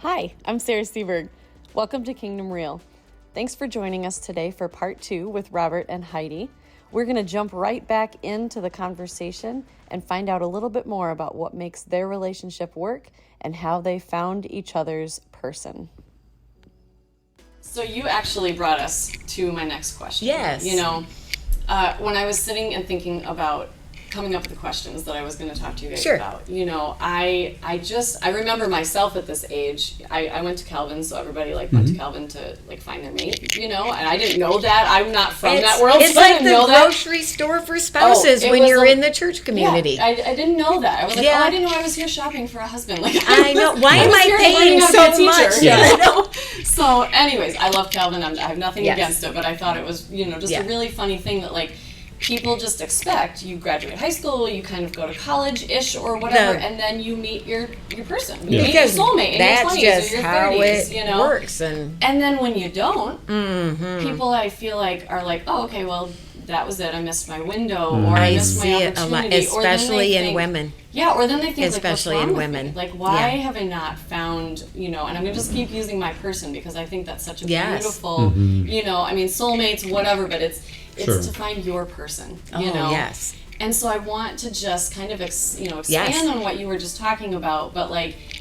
Hi, I'm Sarah Seberg. Welcome to Kingdom Real. Thanks for joining us today for part 2 with Robert and Heidi. We're going to jump right back into the conversation and find out a little bit more about what makes their relationship work and how they found each other's person. So you actually brought us to my next question. Yes. You know, when I was sitting and thinking about coming up with the questions that I was going to talk to you guys about, you know, I remember myself at this age. I went to Calvin, so everybody went to Calvin to find their mate, you know, and I didn't know that. I'm not from that world. It's so like the grocery store for spouses when you're in the church community. Yeah, I didn't know that. I was like, I didn't know I was here shopping for a husband. I know. Why am I paying so much? You know? So anyways, I love Calvin. I have nothing against it, but I thought it was, you know, just a really funny thing that people just expect you graduate high school, you kind of go to college-ish or whatever, and then you meet your person. You meet your soulmate in your 20s or your 30s, you know? Works. And then when you don't, people I feel like are like, oh, okay, well, that was it. I missed my window, or I missed my opportunity. I see it a lot, especially in women. Yeah, or then they think, especially what's wrong in with women. me? Like, why have I not found, you know, and I'm going to just keep using my person because I think that's such a beautiful, you know, I mean, soulmates, whatever, but it's to find your person, you know? Yes. And so I want to just kind of, expand on what you were just talking about, but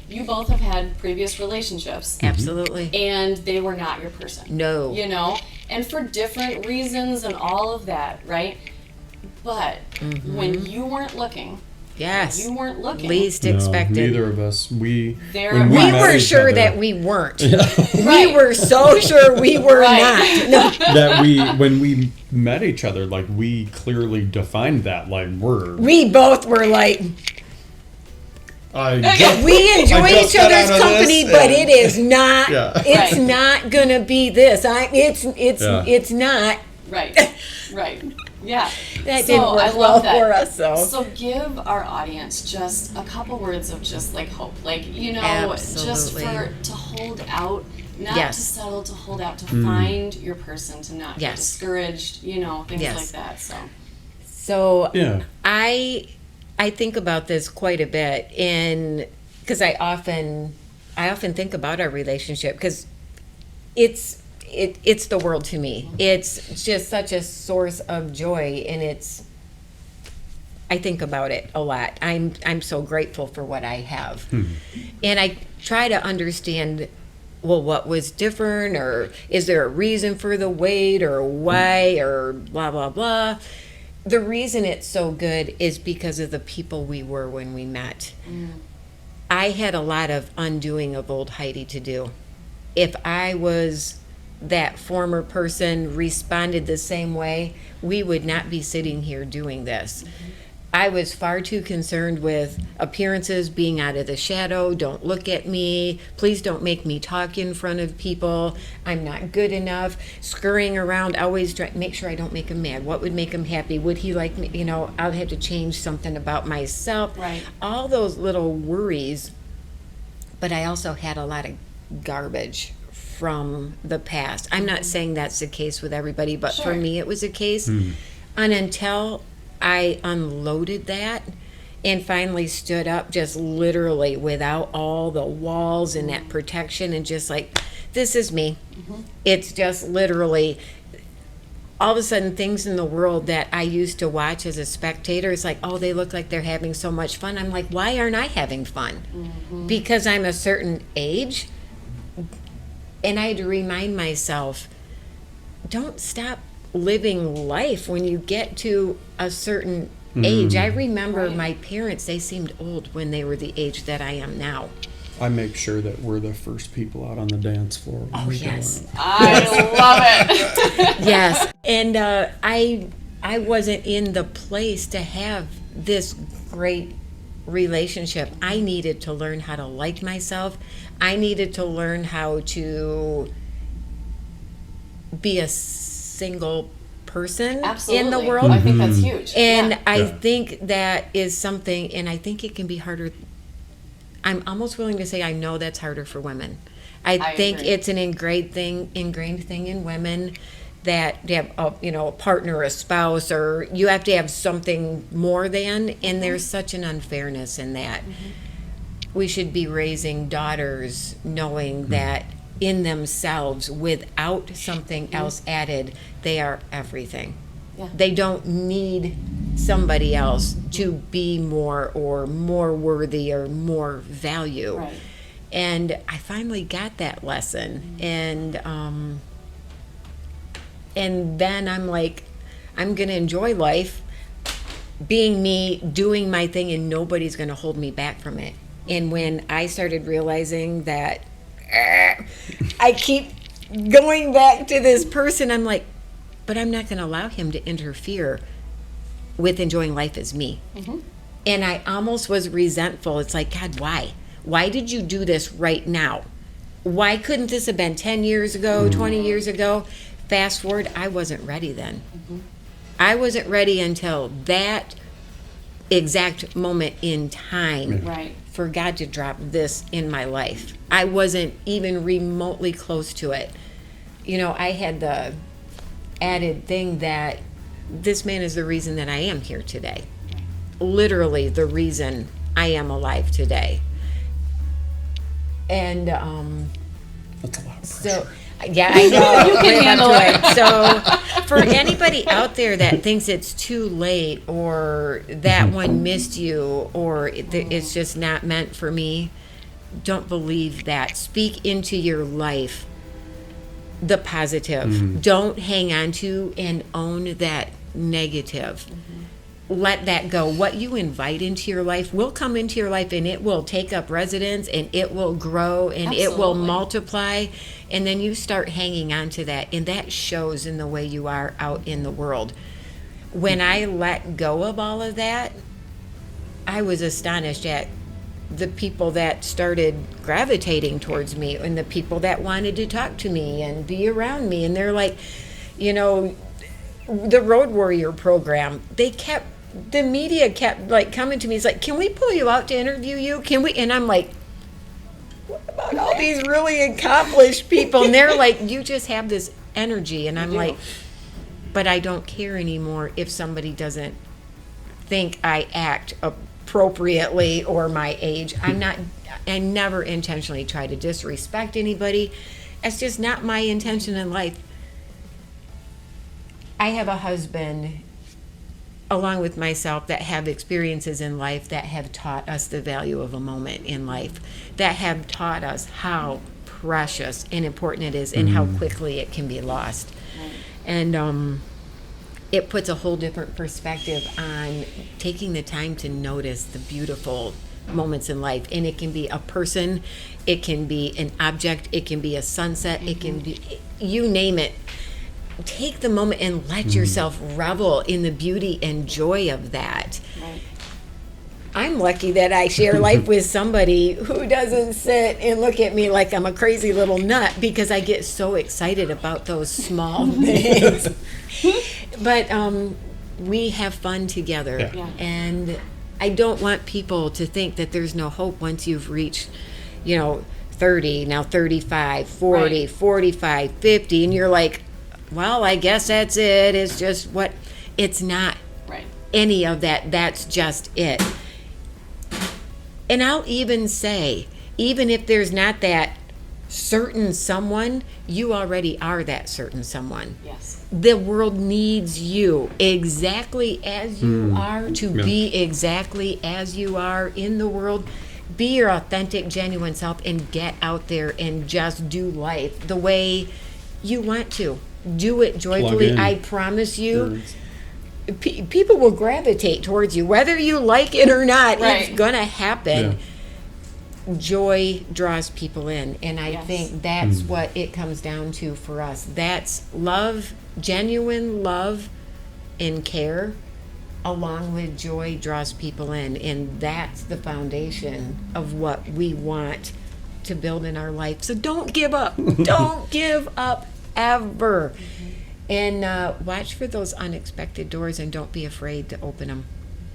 you both have had previous relationships. Absolutely. And they were not your person. No. You know? And for different reasons and all of that, right? But when you weren't looking, you weren't looking. Least expected. Neither of us. We were sure that we weren't. We were so sure we were not. No. That when we met each other, we clearly defined that. We both were like. We enjoy each other's company, but it is not. It's not gonna be this. It's not. Right. Yeah. That didn't work well for us, So give our audience just a couple words of just hope. You know, Absolutely. just to hold out, not to settle, to hold out, to find your person, to not get discouraged, you know, things like that. So I think about this quite a bit, and because I often think about our relationship, because it's the world to me. It's just such a source of joy, and I think about it a lot. I'm so grateful for what I have. And I try to understand, well, what was different, or is there a reason for the wait, or why, or blah, blah, blah. The reason it's so good is because of the people we were when we met. I had a lot of undoing of old Heidi to do. If I was that former person responded the same way, we would not be sitting here doing this. I was far too concerned with appearances, being out of the shadow. Don't look at me. Please don't make me talk in front of people. I'm not good enough. Scurrying around, always make sure I don't make him mad. What would make him happy? Would he like me? You know, I'll have to change something about myself. Right. All those little worries. But I also had a lot of garbage from the past. I'm not saying that's the case with everybody, but for me it was a case. And until I unloaded that and finally stood up, just literally without all the walls and that protection, and just this is me. It's just literally all of a sudden things in the world that I used to watch as a spectator, it's like, oh, they look like they're having so much fun. I'm like, why aren't I having fun? Because I'm a certain age. And I had to remind myself, don't stop living life when you get to a certain age. I remember my parents, they seemed old when they were the age that I am now. I make sure that we're the first people out on the dance floor. Oh, yes. I love it. Yes. And I wasn't in the place to have this great relationship. I needed to learn how to like myself. I needed to learn how to be a single person in the world. I think that's huge. And I think that is something, and I think it can be harder. I'm almost willing to say I know that's harder for women. I think agree. It's an ingrained thing in women that they have a partner, a spouse, or you have to have something more than, and there's such an unfairness in that. we should be raising daughters knowing that in themselves, without something else added, they are everything. Yeah. They don't need somebody else to be more or more worthy or more value. Right. And I finally got that lesson. And then I'm like, I'm going to enjoy life, being me, doing my thing, and nobody's going to hold me back from it. And when I started realizing that I keep going back to this person, I'm like, but I'm not going to allow him to interfere with enjoying life as me. And I almost was resentful. It's like, God, why? Why did you do this right now? Why couldn't this have been 10 years ago, 20 years ago? Fast forward, I wasn't ready then. I wasn't ready until that exact moment in time Right. for God to drop this in my life. I wasn't even remotely close to it. You know, I had the added thing that this man is the reason that I am here today. Literally the reason I am alive today. And That's a lot of pressure. so, yeah, I know. You can handle it. So, for anybody out there that thinks it's too late, or that one missed you, or it's just not meant for me, don't believe that. Speak into your life the positive. Don't hang on to and own that negative. Let that go. What you invite into your life will come into your life, and it will take up residence, and it will grow, and it will Absolutely. multiply. And then you start hanging on to that, and that shows in the way you are out in the world. When I let go of all of that, I was astonished at the people that started gravitating towards me, and the people that wanted to talk to me and be around me. And they're like, you know, the Road Warrior program, the media kept like coming to me. It's like, can we pull you out to interview you? Can we? And I'm like, what about all these really accomplished people? And they're like, you just have this energy. And I'm do. like, but I don't care anymore if somebody doesn't think I act appropriately or my age. I never intentionally try to disrespect anybody. It's just not my intention in life. I have a husband, along with myself, that have experiences in life that have taught us the value of a moment in life, that have taught us how precious and important it is and how quickly it can be lost. And it puts a whole different perspective on taking the time to notice the beautiful moments in life. And it can be a person, it can be an object, it can be a sunset, it can be, you name it. Take the moment and let yourself revel in the beauty and joy of that. Right. I'm lucky that I share life with somebody who doesn't sit and look at me like I'm a crazy little nut, because I get so excited about those small things. But we have fun together. Yeah. Yeah. And I don't want people to think that there's no hope once you've reached, 30, now 35, 40, Right. 45, 50, and you're like, well, I guess that's it. It's just what, it's not Right. any of that. That's just it. And I'll even say, even if there's not that certain someone, you already are that certain someone. Yes. The world needs you exactly as you are, to Yeah. be exactly as you are in the world. Be your authentic, genuine self and get out there and just do life the way you want to. Do it joyfully. in. I promise you, people will gravitate towards you. Whether you like it or not, Right. it's going to happen. Joy draws people in. And I Yes. think that's what it comes down to for us. That's love, genuine love and care, along with joy, draws people in. And that's the foundation of what we want to build in our life. So don't give up. Don't give up ever. And watch for those unexpected doors, and don't be afraid to open them.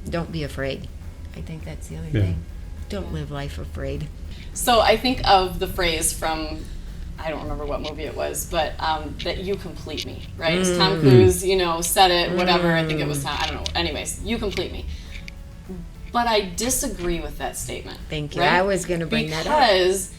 Don't be afraid. I think that's the other thing. Don't live life afraid. So I think of the phrase from, I don't remember what movie it was, but that you complete me, right? It's Tom Cruise, said it, whatever. I think it was Tom, I don't know. Anyways, you complete me. But I disagree with that statement. Thank you. Right? I was going to bring that up. Because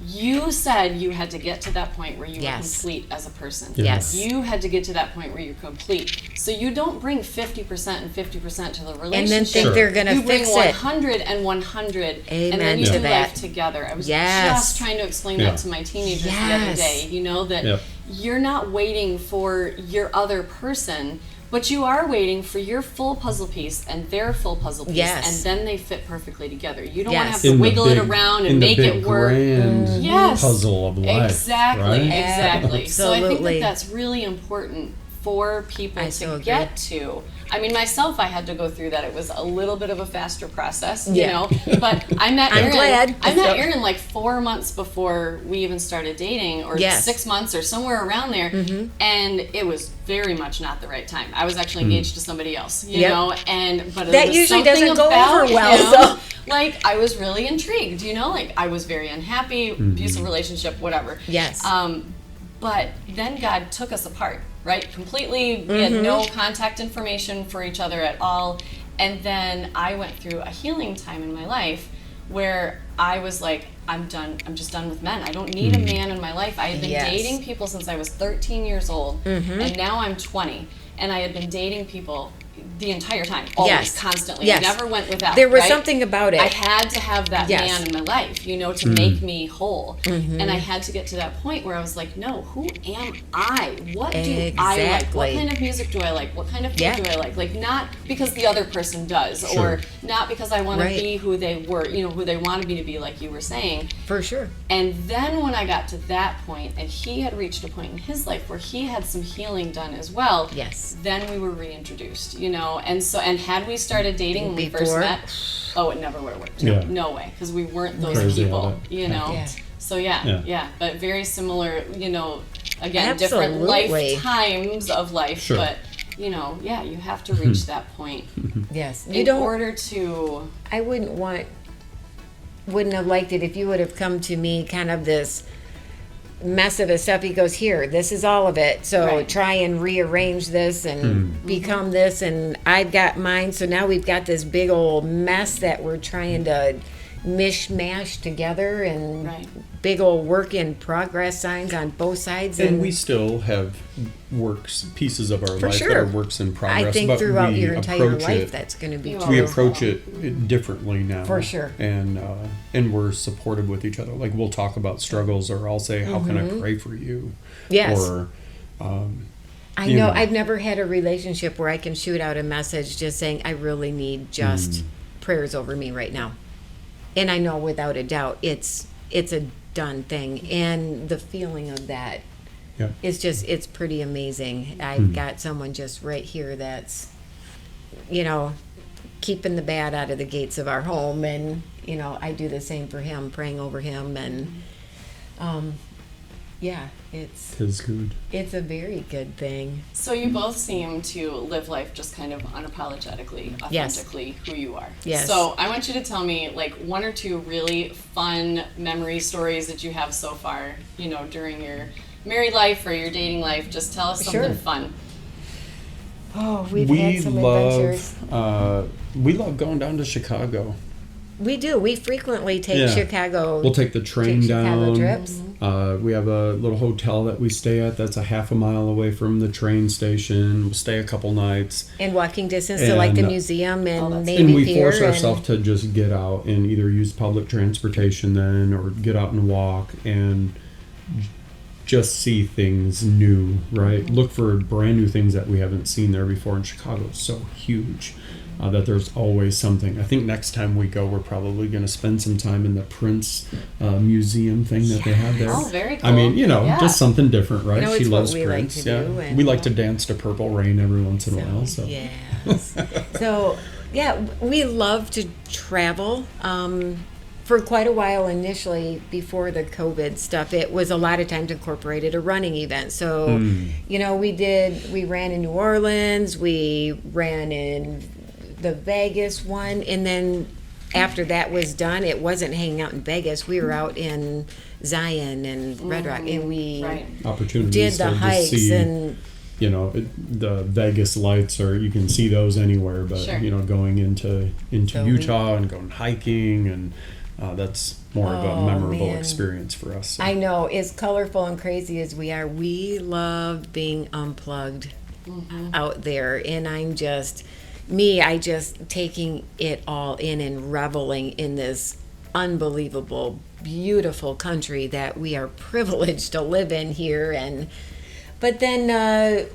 you said you had to get to that point where you were Yes. complete as a person. Yes. You had to get to that point where you're complete. So you don't bring 50% and 50% to the relationship. And then think they're going to you bring fix it. 100 and 100, and then you to do that. life together. I was Yes. just trying to explain Yeah. that to my teenagers the other Yes. day. You know, that Yep. you're not waiting for your other person, but you are waiting for your full puzzle piece and their full puzzle piece, Yes. and then they fit perfectly together. You don't want to Yes. have to In the wiggle it big- around in and the make big it work. grand Yes. puzzle of life. Exactly, right? exactly. So I think Absolutely. that that's really important for people I to so agree. get to. I mean, myself, I had to go through that. It was a little bit of a faster process, you Yeah. know. But I met I'm Aaron. glad. I met So- Aaron like 4 months before we even started dating, or Yes. 6 months, or somewhere around there. And it was very much not the right time. I was actually engaged to somebody else, you Yep. know. But it That was usually something doesn't go about over well, him, so. like I was really intrigued, you know. Like I was very unhappy, abusive relationship, whatever. Yes. But then God took us apart, right? Completely. We had no contact information for each other at all. And then I went through a healing time in my life where I was like, I'm done. I'm just done with men. I don't need a man in my life. I had been Yes. dating people since I was 13 years old, and now I'm 20. And I had been dating people the entire time, always, Yes. constantly. Yes. Never went without. There was right? something about it. I had to have that Yes. man in my life, you know, to make me whole. And I had to get to that point where I was like, no, who am I? What do I like? What Exactly. kind of music do I like? What kind of food Yeah. do I like? Like, not because the other person does, Sure. or not because I want Right. to be who they were, you know, who they wanted me to be, like you were saying. For sure. And then when I got to that point, and he had reached a point in his life where he had some healing done as well, Yes. then we were reintroduced, you know. And had we started dating when we first Before? met, oh, it never would have worked. Yeah. No way, because we weren't those Crazy people, how that you know. Yeah. So yeah, Yeah. yeah, but very similar, you know. Again, Absolutely. different lifetimes of life, Sure. but you know, yeah, you have to reach that point Yes. in order to. I wouldn't have liked it if you would have come to me kind of this mess of his stuff. He goes, here, this is all of it. So Right. try and rearrange this and become this. And I've got mine. So now we've got this big old mess that we're trying to mishmash together, and Right. big old work in progress signs on both sides. And we still have pieces of our For life that sure. are works in progress. I think but throughout we your entire approach life, it, that's going to be You true. we are. approach it differently now. For sure. And we're supportive with each other. Like we'll talk about struggles, or I'll say, how can I pray for you? Yes. Or I you know, know. I've never had a relationship where I can shoot out a message just saying, I really need just prayers over me right now. And I know without a doubt it's a done thing. And the feeling of that yeah. is just, it's pretty amazing. I've got someone just right here that's, you know, keeping the bad out of the gates of our home. And, you know, I do the same for him, praying over him. And, yeah, Tis good. it's a very good thing. So you both seem to live life just kind of unapologetically, Yes. authentically who you are. Yes. So I want you to tell me like one or two really fun memory stories that you have so far, you know, during your married life or your dating life. Just tell us something Sure. fun. Oh, we've had some adventures. We love going down to Chicago. We do. We frequently take Yeah. Chicago. We'll take the train Chicago down. trips. We have a little hotel that we stay at that's a half a mile away from the train station. We'll stay a couple nights. In walking distance to like the And- museum and that's Navy And we Pier. force ourselves to just get out and either use public transportation then, or get out and walk and just see things new, right? Look for brand new things that we haven't seen there before. In Chicago is so huge that there's always something. I think next time we go, we're probably going to spend some time in the Prince Museum thing that they have there. Oh, very I mean, cool. you know, Yeah. just something different, right? You know, She it's what loves we like Prince. to Yeah, do, and- we like to dance to Purple Rain every once in a while. So Yes. So, yeah, we love to travel. For quite a while initially, before the COVID stuff, it was a lot of times incorporated a running event. So, you know, we ran in New Orleans, we ran in the Vegas one, and then after that was done, it wasn't hanging out in Vegas. We were out in Zion and Red Rock, and we Right. opportunities did the to hikes see. and the Vegas lights you can see those anywhere, but Sure. Going into So Utah and going hiking, and that's more of a memorable man. experience for us. So. I know, as colorful and crazy as we are, we love being unplugged out there. And I just taking it all in and reveling in this unbelievable, beautiful country that we are privileged to live in here. But then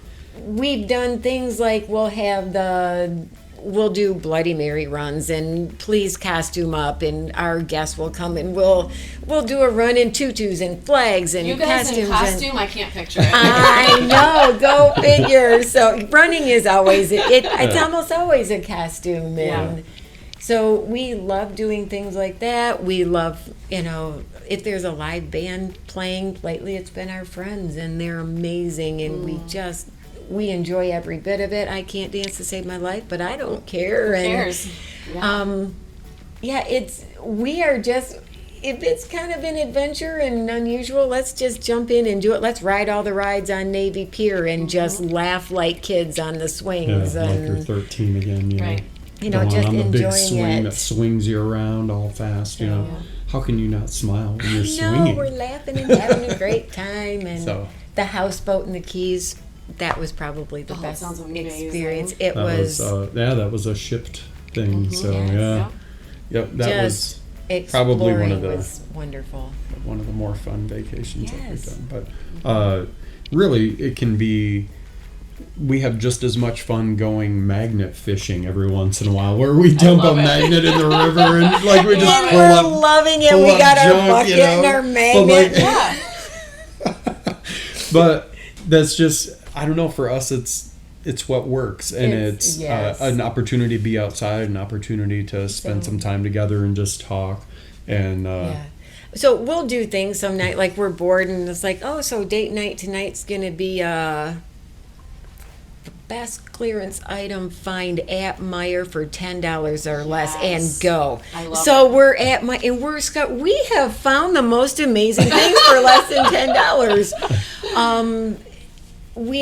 we've done things like we'll do Bloody Mary runs and please costume up, and our guests will come and we'll do a run in tutus and flags and You guys costumes. in costume, I can't picture it. I know, go figure. So running is always it's almost always a costume, and so we love doing things like that. We love, if there's a live band playing. Lately, it's been our friends, and they're amazing, and we enjoy every bit of it. I can't dance to save my life, but I don't care. Who cares? We are just, if it's kind of an adventure and unusual, let's just jump in and do it. Let's ride all the rides on Navy Pier and just laugh like kids on the swings. Like and you're 13 again, Right. Going just on the big enjoying swing it. that swings you around all fast, How can you not smile when you're swinging? we're laughing and having a great time. And So- the houseboat in the Keys, that was probably the Oh, that best sounds amazing. experience. It That was that was a shipped thing. So Yes. yep, that just was probably one of exploring the was wonderful. one of the more fun vacations that we've Yes. done. But really, it can be. We have just as much fun going magnet fishing every once in a while, where we dump a love it. magnet in the river and we just And pull we're up. loving it. pull We up got our junk, bucket and our But, magnet. Yeah. but that's just, I don't know. For us, it's what works, and it's yes. an opportunity to be outside, an opportunity to spend some time together and just talk. And Yeah. So we'll do things some night, like we're bored and it's like, oh, so date night tonight's gonna be best clearance item find at Meyer for $10 or less, and Yes. go. I love So it. we're at my and we're Scott. We have found the most amazing things for less than $10. We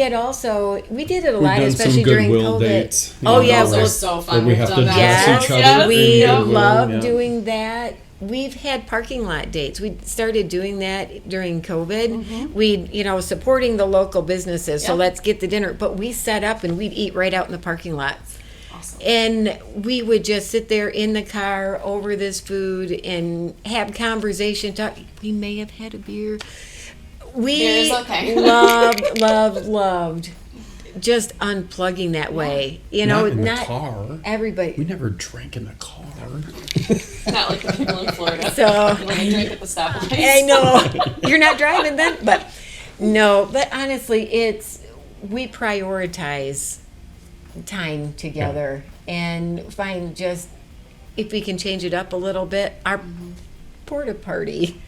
did it a lot, done especially some during goodwill COVID. dates. Oh you yeah, know, Those are where- so where fun. we We've have to done dress that. each Yes, other. we in goodwill, love yeah. doing that. We've had parking lot dates. We started doing that during COVID. We, supporting the local businesses. So Yep. let's get the dinner. But we set up and we'd eat right out in the parking lot. Awesome. And we would just sit there in the car over this food and have conversation. Talk. We may have had a beer. We Beer's okay. loved just unplugging that way. Not in the car. everybody. We never drank in the car. Not like the people in Florida. So When they drink at the stoplights. I know you're not driving then, but no. But honestly, we prioritize time together and find just if we can change it up a little bit. Our porta party,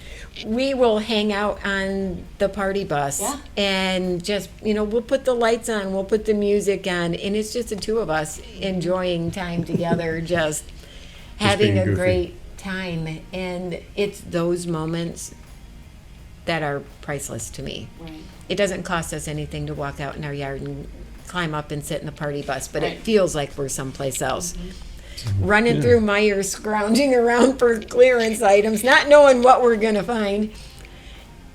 we will hang out on the party bus and just we'll put the lights on, we'll put the music on, and it's just the two of us enjoying time together, just having being a goofy. great time. And it's those moments that are priceless to me. Right. It doesn't cost us anything to walk out in our yard and climb up and sit in the party bus, but Right. it feels like we're someplace else. Running through Meijer, scrounging around for clearance items, not knowing what we're going to find.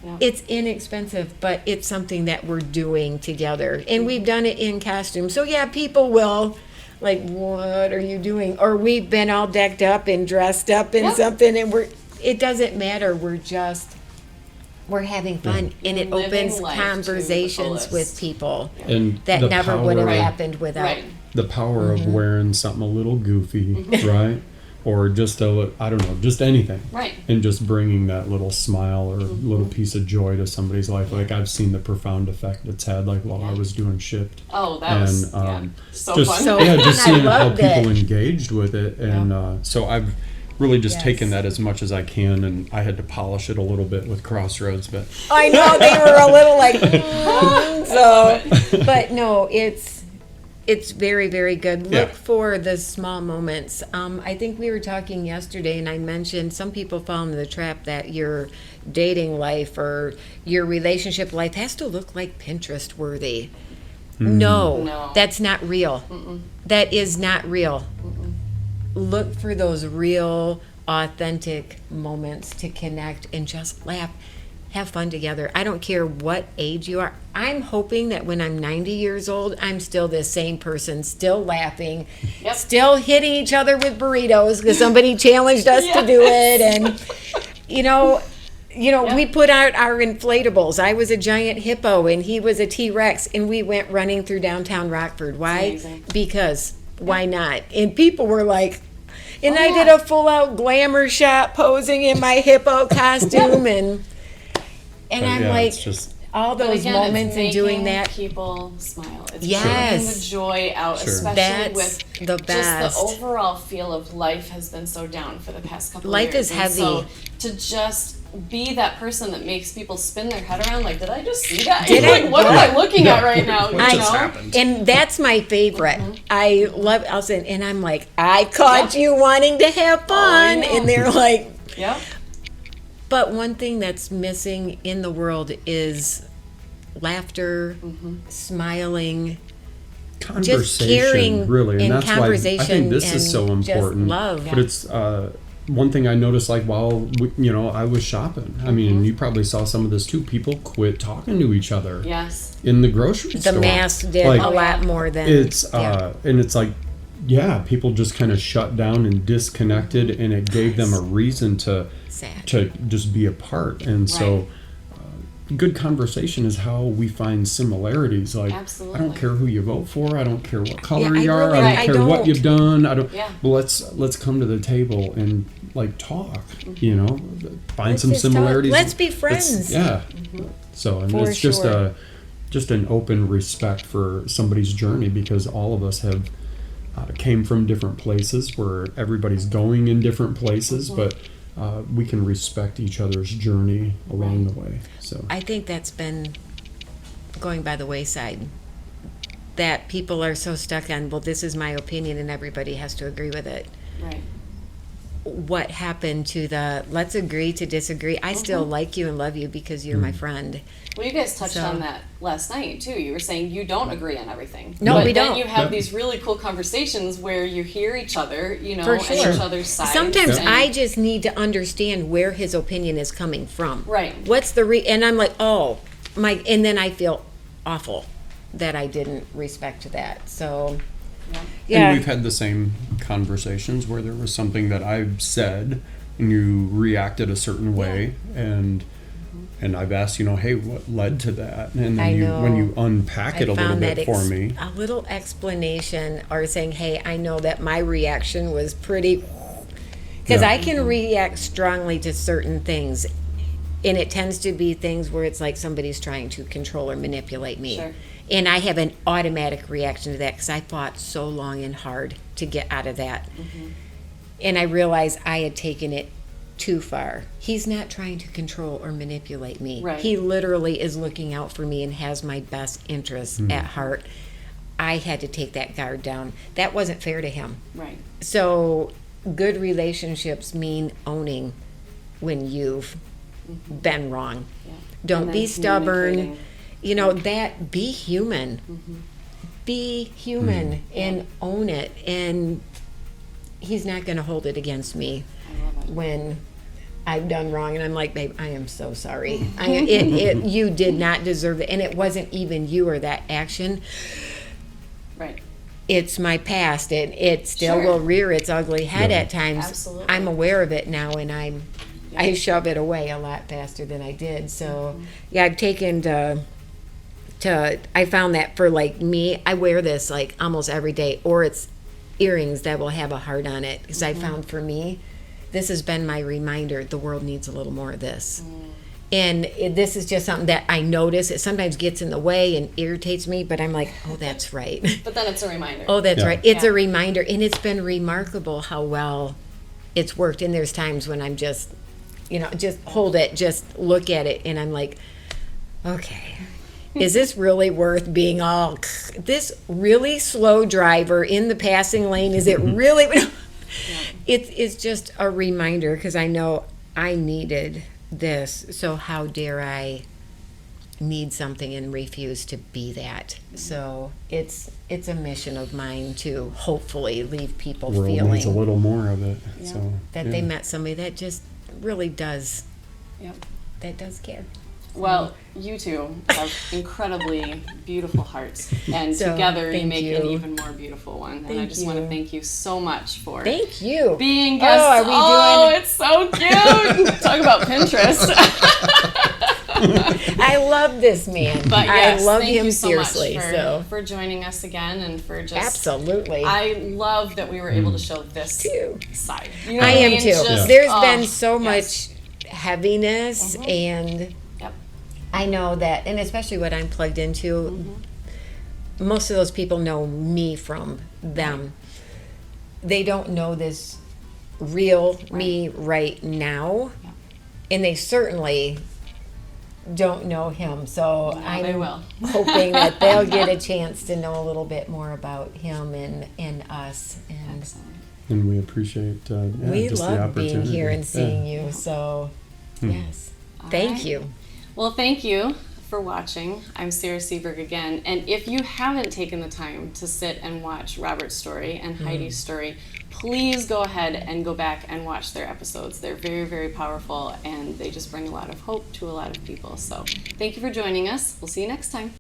Yeah. It's inexpensive, but it's something that we're doing together. And we've done it in costume. So, yeah, people will, like, what are you doing? Or we've been all decked up and dressed up in Yep. something, and it doesn't matter. We're having fun, and it Living opens life to the conversations fullest. with people And that the never would have power- happened without. Right. The power Mm-hmm. of wearing something a little goofy, right? Or just I don't know, just anything. Right. And just bringing that little smile or Mm-hmm. little piece of joy to somebody's life. Like I've seen the profound effect it's had, like while I was doing Shipped. Oh, that was And so just fun. So yeah, fun. just I seeing how loved people it. engaged with it, and so I've really just Yes. taken that as much as I can, and I had to polish it a little bit with Crossroads, but I know they were a little like so, but no, it's very, very good. Look Yeah. for the small moments. I think we were talking yesterday, and I mentioned some people fall into the trap that your dating life or your relationship life has to look like Pinterest worthy. No, that's not real. That is not real. Look for those real, authentic moments to connect and just laugh, have fun together. I don't care what age you are. I'm hoping that when I'm 90 years old, I'm still the same person, still laughing, still hitting each other with burritos because somebody challenged us to do it. And, we put out our inflatables. I was a giant hippo and he was a T-Rex, and we went running through downtown Rockford. Why? Because why not? And people were like, and I did a full-out glamour shot posing in my hippo costume, and I'm like, just, all those moments and doing that. People smile. It's Yes. bringing the joy out, especially That's with the best. just the overall feel of life has been so down for the past couple Life of years. is heavy. And so to just be that person that makes people spin their head around, like, did I just see that? Did I? What am I looking at right now? What You just know? happened? And that's my favorite. I love, and I'm like, I caught you wanting to have fun. yeah. And they're like, Yep. but one thing that's missing in the world is laughter, smiling, conversation, caring really, and in that's why I conversation think this is and so just important. love. But it's one thing I noticed, like while I was shopping. I mean, you probably saw some of this too. People quit talking to each other Yes. in the grocery the store. mask did Like, a lot more than It's and it's like, people just kind of shut down and disconnected, and it gave them a reason to sad. just be apart. And so good conversation is how we find similarities. Like, Absolutely. I don't care who you vote for, I don't care what color I you are, really- I I don't care what don't. you've done, I don't. Yeah. But let's come to the table and like talk, find Let's some just talk. similarities. Let's be friends. Yeah. So and For it's just sure. just an open respect for somebody's journey, because all of us have came from different places where everybody's going in different places, but we can respect each other's journey along the way. So I think that's been going by the wayside. That people are so stuck on, well, this is my opinion and everybody has to agree with it. Right. What happened to the let's agree to disagree? I still like you and love you because you're my friend. Well, you guys touched So- on that last night too. You were saying you don't agree on everything. No, but we then don't. you have Yep. these really cool conversations where you hear each other, For and sure. each other's sides. Sometimes and- I just need to understand where his opinion is coming from. Right. What's the and I'm like, and then I feel awful that I didn't respect that. So And we've had the same conversations where there was something that I've said and you reacted a certain way, and I've asked, hey, what led to that? And then I know. when you unpack it a little bit for me. a little explanation, or saying, hey, I know that my reaction was pretty, because Yeah. I can react strongly to certain things, and it tends to be things where it's like somebody's trying to control or manipulate me. Sure. And I have an automatic reaction to that because I fought so long and hard to get out of that. And I realized I had taken it too far. He's not trying to control or manipulate me. Right. He literally is looking out for me and has my best interests at heart. I had to take that guard down. That wasn't fair to him. Right. So good relationships mean owning when you've been wrong. Yeah. Don't And be then stubborn. communicating. Be human. Be human and own it. And he's not going to hold it against me I love it. when I've done wrong. And I'm like, babe, I am so sorry. You did not deserve it. And it wasn't even you or that action. Right. It's my past, and it still Sure. will rear its ugly head Yeah. at times. Absolutely. I'm aware of it now, and I shove it away a lot faster than I did. So I've taken I found that for like me, I wear this like almost every day, or it's earrings that will have a heart on it, because I found for me, this has been my reminder. The world needs a little more of this. And this is just something that I notice. It sometimes gets in the way and irritates me, but I'm like, oh, that's right. But then it's a reminder. Oh, that's Yeah. right. It's Yeah. a reminder, and it's been remarkable how well it's worked. And there's times when I'm just, just hold it, just look at it, and I'm like, okay, is this really worth being all this really slow driver in the passing lane? Is it really? It's just a reminder, because I know I needed this. So how dare I need something and refuse to be that. So it's a mission of mine to hopefully leave people World feeling needs a little more of it. Yeah. So that they met somebody that just really does, Yep. that does care. Well, you two have incredibly beautiful hearts, and So, together you thank make you. an even more beautiful one. And I Thank just want to you. thank you so much for Thank you. being guests. are we doing- it's so cute. Talk about Pinterest. I love this man. But yes, I love thank him you so seriously. much So for joining us again, and for just absolutely. I love that we were able to show this too. side. You know I what am mean? too. Just, There's oh, been so yes. much heaviness, and Yep. I know that, and especially what I'm plugged into, most of those people know me from them. They don't know this real me right now, Yeah. and they certainly don't know him. So No, they will. hoping that they'll get a chance to know a little bit more about him and us. And Excellent. and we appreciate we just the love being opportunity. here and Yeah. seeing you. So yes, thank right. you. Well, thank you for watching. I'm Sarah Seberg again. And if you haven't taken the time to sit and watch Robert's story and Heidi's story, please go ahead and go back and watch their episodes. They're very, very powerful, and they just bring a lot of hope to a lot of people. So thank you for joining us. We'll see you next time.